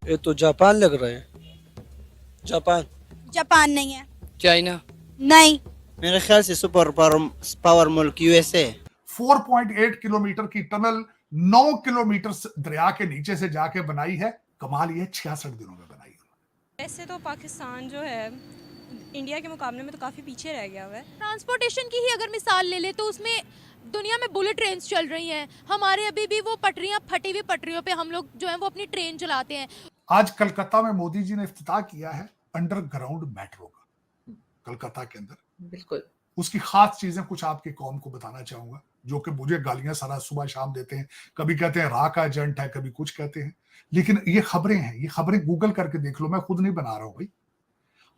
ये तो जापान लग रहा है। जापान। जापान नहीं है। चाइना। नहीं। मेरे ख्याल से सुपर पावर मुल्क यूएसए। 4.8 किलोमीटर की टनल 9 किलोमीटर दरिया के नीचे से जाके बनाई है। कमाल ये 66 दिनों में बनाई है। वैसे तो पाकिस्तान जो है इंडिया के मुकाबले में तो काफ़ी पीछे रह गया हुआ है। ट्रांसपोर्टेशन की ही अगर मिसाल ले ले तो उसमें दुनिया में बुलेट ट्रेन चल रही हैं, हमारे अभी भी वो पटरियां, फटी हुई पटरियों पे हम लोग जो है वो अपनी ट्रेन चलाते हैं। आज कलकत्ता में मोदी जी ने इफ्तिताह किया है अंडरग्राउंड मेट्रो का, कलकत्ता के अंदर। बिल्कुल। उसकी खास चीजें कुछ आपकी कौम को बताना चाहूंगा, जो कि मुझे गालियां सारा सुबह शाम देते हैं। कभी कहते हैं रा का एजेंट है, कभी कुछ कहते हैं, लेकिन ये खबरें हैं। ये खबरें गूगल करके देख लो, मैं खुद नहीं बना रहा हूं भाई।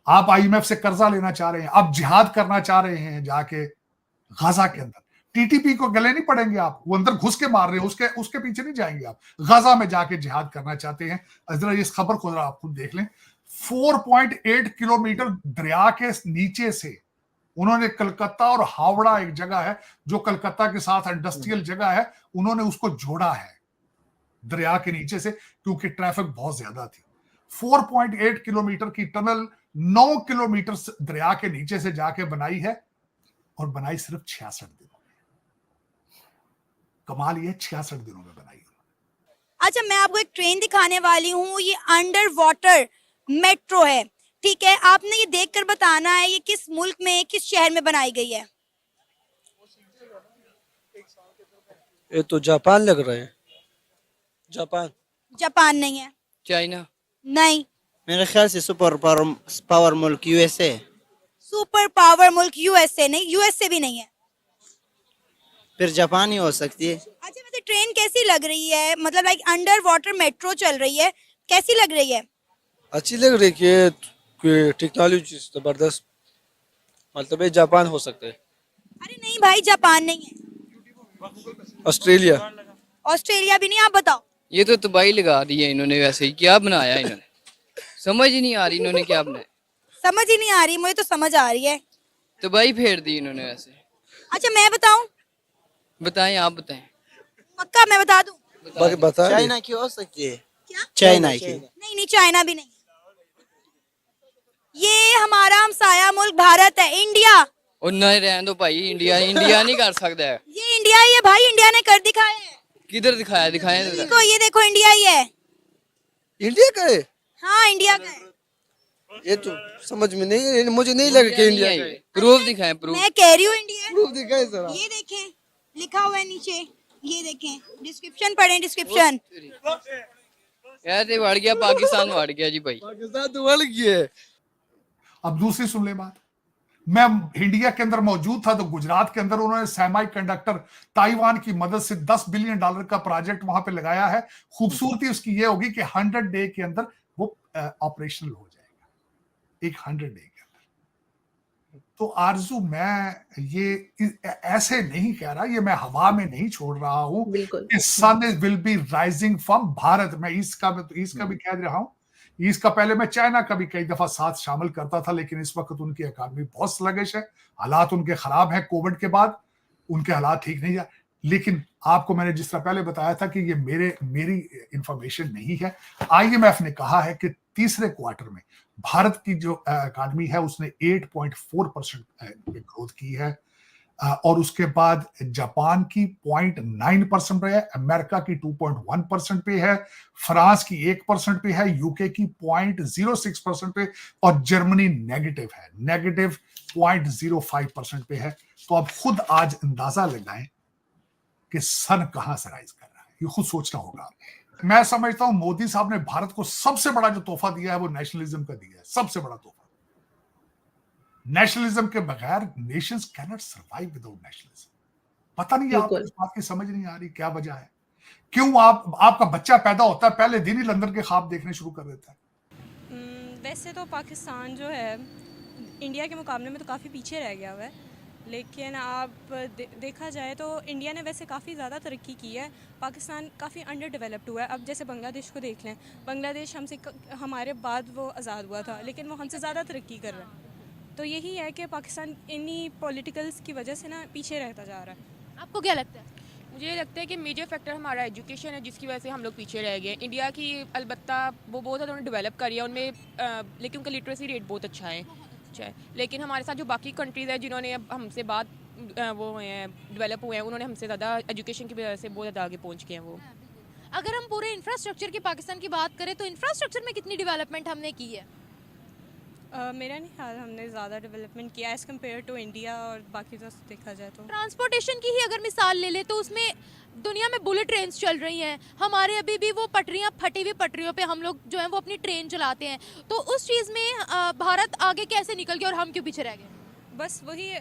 आप आईएमएफ से कर्जा लेना चाह रहे हैं, आप जिहाद करना चाह रहे हैं जाके गाजा के अंदर। टीटीपी को गले नहीं पड़ेंगे आप, वो अंदर घुस के मार रहे हैं, उसके पीछे नहीं जाएंगे आप। गाजा में जाके जिहाद करना चाहते हैं। जरा इस खबर को जरा आप खुद देख लें। 4.8 किलोमीटर दरिया के नीचे से उन्होंने कलकत्ता और हावड़ा, एक जगह है जो कलकत्ता के साथ इंडस्ट्रियल जगह है, उन्होंने उसको जोड़ा है दरिया के नीचे से, क्योंकि ट्रैफिक बहुत ज्यादा थी। 4.8 किलोमीटर की टनल 9 किलोमीटर दरिया के नीचे से जाके बनाई है, और बनाई सिर्फ 66 दिनों में। कमाल ये 66 दिनों में बनाई। अच्छा, मैं आपको एक ट्रेन दिखाने वाली हूँ। ये अंडर वाटर मेट्रो है, ठीक है। आपने ये देखकर बताना है ये किस मुल्क में, किस शहर में बनाई गई है। ये तो जापान लग रहा है। जापान। जापान नहीं है। चाइना। नहीं। मेरे ख्याल से सुपर पावर मुल्क यूएसए। सुपर पावर मुल्क यूएसए नहीं, यूएसए भी नहीं है। फिर जापान ही हो सकती है। अच्छा, वैसे ट्रेन कैसी लग रही है? मतलब लाइक अंडर वाटर मेट्रो चल रही है, कैसी लग रही है? अच्छी लग रही है कि टेक्नोलॉजी जबरदस्त। मतलब ये जापान हो सकता है। अरे नहीं भाई, जापान नहीं है। ऑस्ट्रेलिया। ऑस्ट्रेलिया भी नहीं। आप बताओ। ये तो तबाही लगा दी है इन्होंने, वैसे ही क्या बनाया इन्होंने, समझ ही नहीं आ रही इन्होंने क्या बनाया। समझ ही नहीं आ रही, मुझे तो समझ आ रही है। तबाही फेर दी इन्होंने वैसे। अच्छा, मैं बताऊं? बताएं, आप बताएं। पक्का मैं बता दूं? बाकी बता। चाइना की हो सकती है। क्या? चाइना की। नहीं नहीं, चाइना भी नहीं। ये हमारा हमसाया मुल्क भारत है, इंडिया। और नहीं रहने दो भाई, इंडिया नहीं कर सकता है। ये इंडिया ही है भाई, इंडिया ने कर दिखाया है। किधर दिखाया, दिखाएं जरा। देखो, ये देखो, इंडिया ही है। इंडिया का है? हाँ, इंडिया का है। ये तो समझ में नहीं, मुझे नहीं लगा कि इंडिया का है। प्रूफ दिखाएं, प्रूफ। मैं कह रही हूँ इंडिया है। प्रूफ दिखाए जरा। ये देखें, लिखा हुआ है नीचे, ये देखें, डिस्क्रिप्शन पढ़ें, डिस्क्रिप्शन। ऐसे बढ़ गया, पाकिस्तान बढ़ गया जी भाई। पाकिस्तान तो बढ़ गया है। अब दूसरी सुन ले बात। मैं इंडिया के अंदर मौजूद था तो गुजरात के अंदर उन्होंने सेमी कंडक्टर ताइवान की मदद से $10 बिलियन का प्रोजेक्ट वहां पे लगाया है। खूबसूरती उसकी ये होगी कि 100 डे के अंदर वो ऑपरेशनल हो जाएगा, एक 100 डे के अंदर। तो आरजू, मैं ये ऐसे नहीं कह रहा, ये मैं हवा में नहीं छोड़ रहा हूं। बिल्कुल। Sun will be rising from Bharat. मैं ईस्ट का भी कह रहा हूं। इसका पहले मैं चाइना का भी कई दफा साथ शामिल करता था, लेकिन इस वक्त उनकी इकॉनमी बहुत स्लगिश है, हालात उनके खराब हैं। कोविड के बाद उनके हालात ठीक नहीं है। लेकिन आपको मैंने जिस तरह पहले बताया था कि ये मेरी इंफॉर्मेशन नहीं है। आईएमएफ ने कहा है कि तीसरे क्वार्टर में भारत की जो इकॉनमी है उसने 8.4% ग्रोथ की है, और उसके बाद जापान की 0.9% पे है, अमेरिका की 2.1% पे है, फ्रांस की 1% पे है, यूके की 0.06% पे, और जर्मनी नेगेटिव है, नेगेटिव 0.05% पे है। तो अब खुद आज अंदाजा लगाएं कि सन कहां से राइज कर रहा है, ये खुद सोचना होगा। मैं समझता हूं मोदी साहब ने भारत को सबसे बड़ा जो तोहफा दिया है वो नेशनलिज्म का दिया है, सबसे बड़ा तोहफा। नेशनलिज्म के बगैर Nations can not survive without nationalism. पता नहीं आपको इस बात की समझ नहीं आ रही, क्या वजह है? क्यों आपका बच्चा पैदा होता है पहले दिन ही लंदन के ख्वाब देखने शुरू कर देता है? वैसे तो पाकिस्तान जो है इंडिया के मुकाबले में तो काफ़ी पीछे रह गया हुआ है, लेकिन आप देखा जाए तो इंडिया ने वैसे काफ़ी ज़्यादा तरक्की की है। पाकिस्तान काफ़ी अंडर डेवलप्ड हुआ है। अब जैसे बांग्लादेश को देख लें, बांग्लादेश हमारे बाद वो आज़ाद हुआ था, लेकिन वो हमसे ज़्यादा तरक्की कर रहा है। तो यही है कि पाकिस्तान इन्हीं पॉलिटिकल्स की वजह से ना पीछे रहता जा रहा है। आपको क्या लगता है? मुझे ये लगता है कि मेजर फैक्टर हमारा एजुकेशन है, जिसकी वजह से हम लोग पीछे रह गए। इंडिया की अलबत्ता वो बहुत ज़्यादा उन्होंने डेवलप करी है उनमें, लेकिन उनका लिटरेसी रेट बहुत अच्छा है। लेकिन हमारे साथ जो बाकी कंट्रीज़ हैं जिन्होंने अब हमसे बाद वो हुए हैं, डेवलप हुए हैं, उन्होंने हमसे ज़्यादा एजुकेशन की वजह से बहुत ज़्यादा आगे पहुँच गए हैं वो। अगर हम पूरे इंफ्रास्ट्रक्चर की पाकिस्तान की बात करें तो इंफ्रास्ट्रक्चर में कितनी डेवलपमेंट हमने की है? मेरा नहीं ख्याल हमने ज़्यादा डेवलपमेंट किया एज़ कम्पेयर टू इंडिया और बाकी तो देखा जाए तो। ट्रांसपोर्टेशन की ही अगर मिसाल ले ले तो उसमें दुनिया में बुलेट ट्रेन्स चल रही हैं, हमारे अभी भी वो पटरियां, फटी हुई पटरियों पे हम लोग जो है वो अपनी ट्रेन चलाते हैं। तो उस चीज़ में भारत आगे कैसे निकल गया और हम क्यों पीछे रह गए? बस वही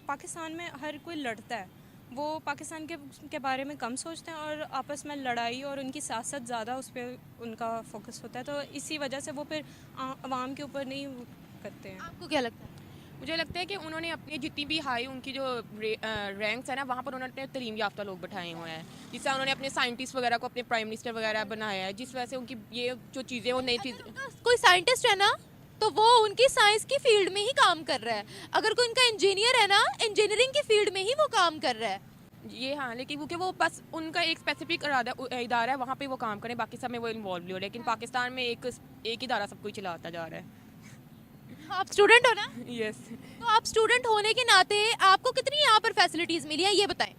पाकिस्तान में हर कोई लड़ता है, वो पाकिस्तान के बारे में कम सोचते हैं और आपस में लड़ाई और उनकी सियासत ज़्यादा उस पर उनका फोकस होता है, तो इसी वजह से वो फिर आवाम के ऊपर नहीं करते हैं। आपको क्या लगता है? मुझे लगता है कि उन्होंने अपनी जितनी भी हाई उनकी जो रैंक्स है ना, वहाँ पर उन्होंने तलीम याफ्ता लोग बैठाए हुए हैं, जिससे उन्होंने अपने साइंटिस्ट वगैरह को अपने प्राइम मिनिस्टर वगैरह बनाया है, जिस वजह से उनकी ये जो चीज़ें वो नई चीज़। कोई साइंटिस्ट है ना तो वो उनकी साइंस की फील्ड में ही काम कर रहा है, अगर कोई उनका इंजीनियर है ना इंजीनियरिंग की फील्ड में ही वो काम कर रहा है। ये हाँ, लेकिन क्योंकि वो बस उनका एक स्पेसिफिक इदारा है, वहाँ पे वो काम करें, बाकी सब में वो इन्वॉल्व नहीं हो रहे। लेकिन पाकिस्तान में एक इदारा सब कुछ चलाता जा रहा है। आप स्टूडेंट हो ना, यस। तो आप स्टूडेंट होने के नाते आपको कितनी यहाँ पर फैसिलिटीज मिली है ये बताएं।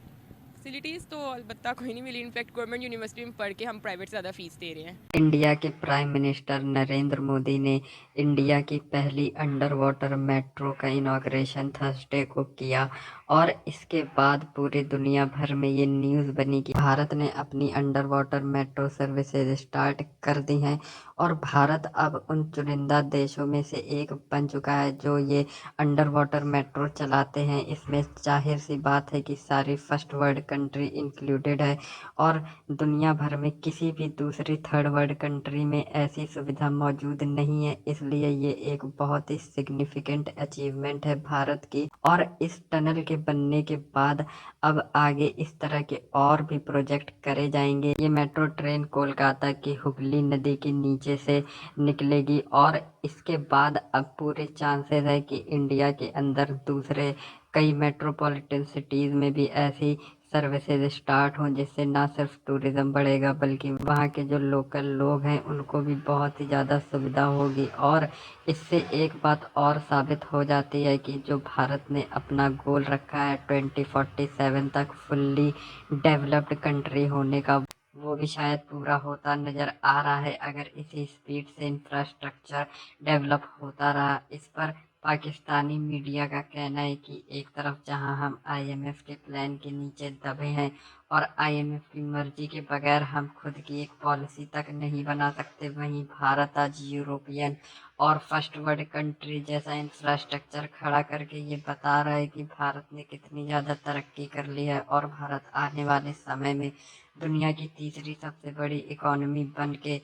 फैसिलिटीज़ तो अलबत्ता कोई नहीं मिली, इनफैक्ट गवर्नमेंट यूनिवर्सिटी में पढ़ के हम प्राइवेट से ज़्यादा फीस दे रहे हैं। इंडिया के प्राइम मिनिस्टर नरेंद्र मोदी ने इंडिया की पहली अंडर वाटर मेट्रो का इनॉग्रेशन थर्सडे को किया और इसके बाद पूरी दुनिया भर में ये न्यूज़ बनी कि भारत ने अपनी under water metro services start कर दी हैं और भारत अब उन चुनिंदा देशों में से एक बन चुका है जो ये अंडर वाटर मेट्रो चलाते हैं। इसमें जाहिर सी बात है कि सारी फर्स्ट वर्ल्ड कंट्री इंक्लूडेड है और दुनिया भर में किसी भी दूसरी थर्ड वर्ल्ड कंट्री में ऐसी सुविधा मौजूद नहीं है, इसलिए ये एक बहुत ही सिग्निफिकेंट अचीवमेंट है भारत की। और इस टनल के बनने के बाद अब आगे इस तरह के और भी प्रोजेक्ट करे जाएंगे। ये मेट्रो ट्रेन कोलकाता की हुगली नदी के नीचे से निकलेगी और इसके बाद अब पूरे चांसेस है कि इंडिया के अंदर दूसरे कई मेट्रोपॉलिटन सिटीज़ में भी ऐसी सर्विसेज स्टार्ट हों, जिससे ना सिर्फ टूरिज़्म बढ़ेगा बल्कि वहाँ के जो लोकल लोग हैं उनको भी बहुत ही ज़्यादा सुविधा होगी। और इससे एक बात और साबित हो जाती है कि जो भारत ने अपना गोल रखा है 2047 तक फुल्ली डेवलप्ड कंट्री होने का, वो भी शायद पूरा होता नज़र आ रहा है अगर इसी स्पीड से इंफ्रास्ट्रक्चर डेवलप होता रहा। इस पर पाकिस्तानी मीडिया का कहना है कि एक तरफ जहां हम आईएमएफ के प्लान के नीचे दबे हैं और आईएमएफ की मर्जी के बगैर हम खुद की एक पॉलिसी तक नहीं बना सकते, वहीं भारत आज यूरोपियन और फर्स्ट वर्ल्ड कंट्री जैसा इंफ्रास्ट्रक्चर खड़ा करके ये बता रहा है कि भारत ने कितनी ज़्यादा तरक्की कर ली है और भारत आने वाले समय में दुनिया की तीसरी सबसे बड़ी इकोनॉमी बन के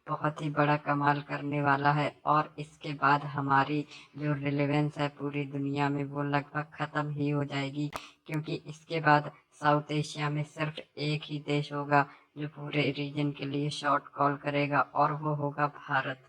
बहुत ही बड़ा कमाल करने वाला है। और इसके बाद हमारी जो रिलेवेंस है पूरी दुनिया में वो लगभग ख़त्म ही हो जाएगी, क्योंकि इसके बाद साउथ एशिया में सिर्फ एक ही देश होगा जो पूरे रीजन के लिए शॉर्ट कॉल करेगा और वो होगा भारत।